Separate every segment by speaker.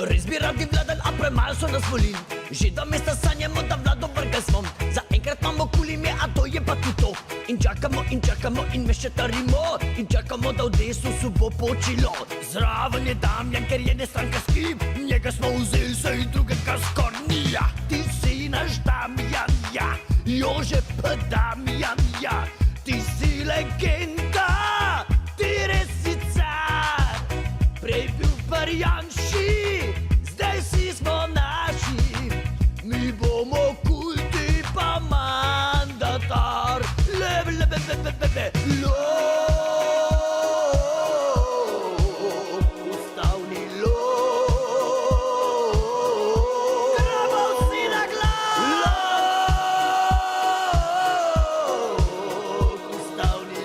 Speaker 1: Res bi radi vladali, a premalo so nas volili. Že do mesta sanjamo, da vlado vrgli smo. Zaenkrat imamo kul ime, a to je pa tudi to. In čakamo in mešetarimo. In čakamo, da v Desusu bo počilo. Zraven je Damjan, ker je nestrankarski. Njega smo vzeli, se in drugega skor ni. Ja, ti si naš Damjan, ja. Jožef Damjan, ja. Ti si legenda, ti res si car. Prej bil Janši, zdaj si smo naši. Mi bomo kulti pa mandatar. Ustavni Gremo vsi na glas. Ustavni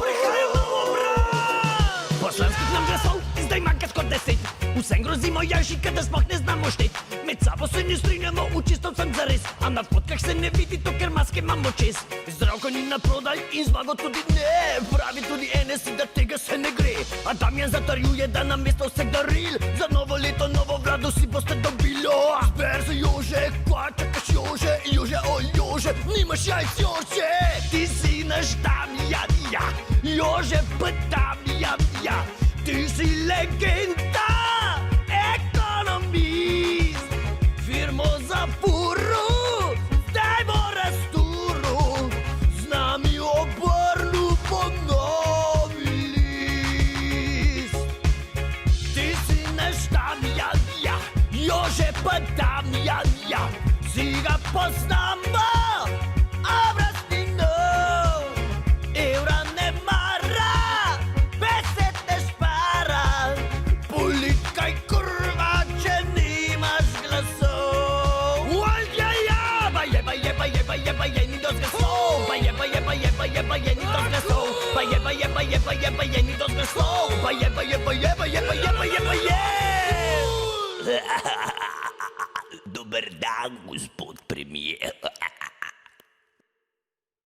Speaker 1: prihajamo v obrat. Poslanskih nam glasov zdaj manjka skoraj 10. Vsem grozimo Janši, da sploh ne znamo štet. Med sabo se ne strinjamo, v čistom sem zares. A na fotkah se ne vidi to, ker maske imamo čez. Zdravko ni naprodaj in zmago tudi ne. Pravi tudi NSI, da tega se ne gre. A Damjan zatrjuje, da namesto vseh daril za novo leto, novo vlado si boste dobili. Zber se Jože, kva čakaš Jože, Jože, o Jože, nimaš jajc Jože. Ti si naš Damjan, ja, Jože pa Damjan, ja. Ti si legenda, ekonomist, firmo zapuru, zdaj bo razturu, z nami obrnu ponovi list. Ti si naš Damjan, ja, Jože pa Damjan, ja, vsi ga poznamo, obraz ni nov, evra ne mara, besed ne špara, politikaj kurva, če nimaš glasov. Je, ni dosti glasov, je, ni dosti glasov, je, ni dosti glasov, je,